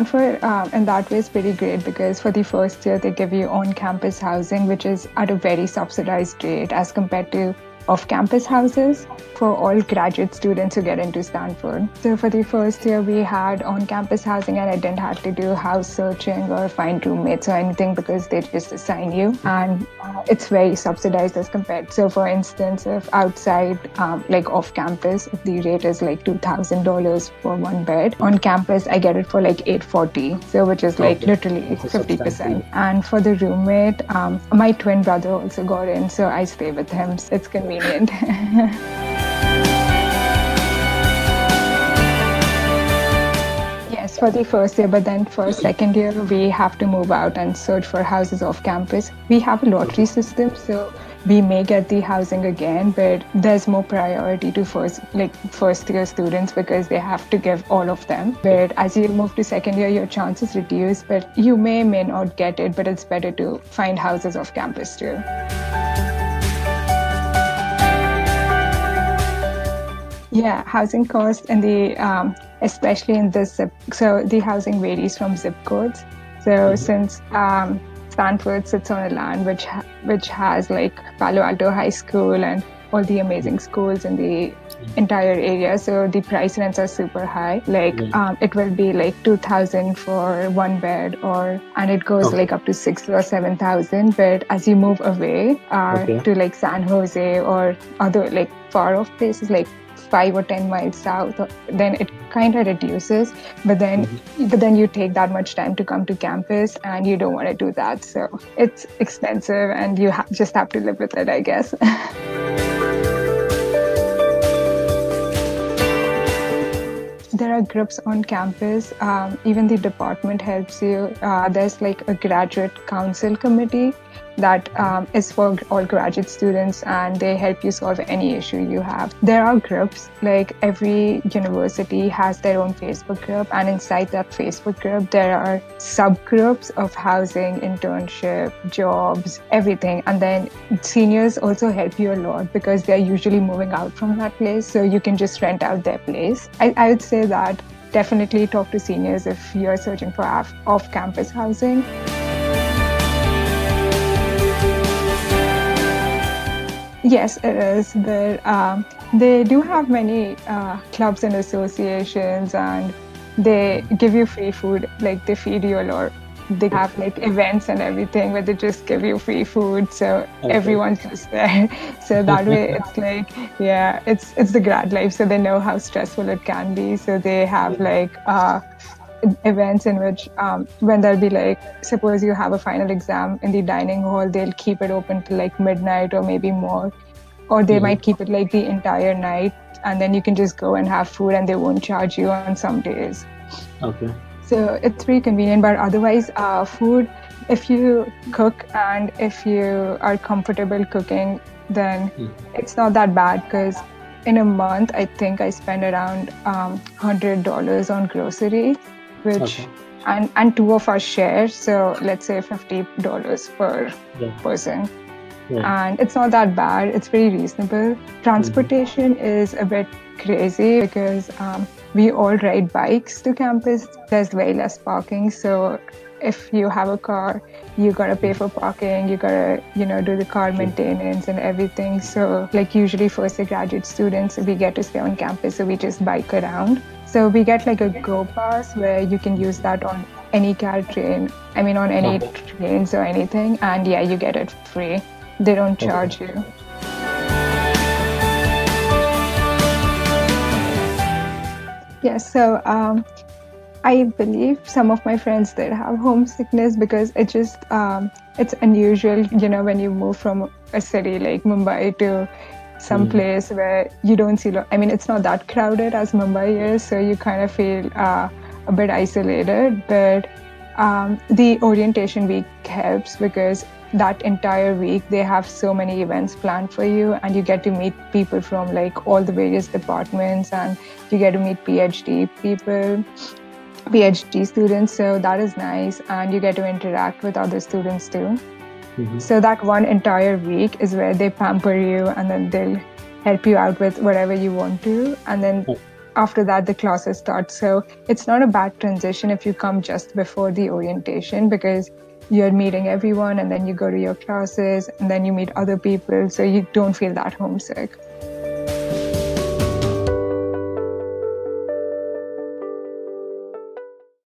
Stanford, in that way, is pretty great because for the first year, they give you on-campus housing, which is at a very subsidized rate as compared to off-campus houses for all graduate students who get into Stanford. So for the first year, we had on-campus housing, and I didn't have to do house searching or find roommates or anything because they just assign you. And it's very subsidized as compared. So for instance, if outside, like off-campus, if the rate is like $2,000 for one bed, on campus, I get it for like $840. So which is like literally 50%. And for the roommate, my twin brother also got in, so I stay with him. So it's convenient. Yes, for the first year, but then for second year, we have to move out and search for houses off campus. We have a lottery system, so we may get the housing again, but there's more priority to first year students because they have to give all of them. But as you move to second year, your chances reduce, but you may not get it, but it's better to find houses off campus too. Yeah, housing costs in the, especially in this zip, so the housing varies from zip codes. So since Stanford sits on a land which has like Palo Alto High School and all the amazing schools in the entire area, so the price rents are super high. Like it will be like $2,000 for one bed, and it goes like up to $6,000 or $7,000. But as you move away to like San Jose or other like far off places like 5 or 10 miles south, then it kind of reduces. But then you take that much time to come to campus, and you don't want to do that. So it's expensive, and you just have to live with it, I guess. There are groups on campus. Even the department helps you. There's like a graduate council committee that is for all graduate students, and they help you solve any issue you have. There are groups, like every university has their own Facebook group, and inside that Facebook group, there are subgroups of housing, internship, jobs, everything. And then seniors also help you a lot because they're usually moving out from that place, so you can just rent out their place. I would say that definitely talk to seniors if you're searching for off-campus housing. Yes, it is. They do have many clubs and associations, and they give you free food. Like they feed you a lot. They have like events and everything where they just give you free food. So everyone's just there. So that way it's like, yeah, it's the grad life. So they know how stressful it can be. So they have like events in which when there'll be like, suppose you have a final exam in the dining hall, they'll keep it open till like midnight or maybe more, or they might keep it like the entire night, and then you can just go and have food and they won't charge you on some days. Okay. So it's pretty convenient, but otherwise food, if you cook and if you are comfortable cooking, then it's not that bad, because in a month I think I spend around $100 on grocery, which and two of us share, so let's say $50 per person. And it's not that bad, it's pretty reasonable. Transportation is a bit crazy because we all ride bikes to campus. There's very less parking, so if you have a car, you gotta pay for parking, you gotta, do the car maintenance and everything. So like usually first year graduate students, we get to stay on campus, so we just bike around. So we get like a Go Pass where you can use that on any trains or anything. And yeah, you get it free. They don't charge you. Yeah, so I believe some of my friends did have homesickness because it's unusual, when you move from a city like Mumbai to some place where you don't see, it's not that crowded as Mumbai is, so you kind of feel a bit isolated. But the orientation week helps because that entire week they have so many events planned for you, and you get to meet people from like all the various departments, and you get to meet PhD students, so that is nice, and you get to interact with other students too. So that one entire week is where they pamper you, and then they'll help you out with whatever you want to, and then after that the classes start. So it's not a bad transition if you come just before the orientation, because you're meeting everyone and then you go to your classes and then you meet other people, so you don't feel that homesick.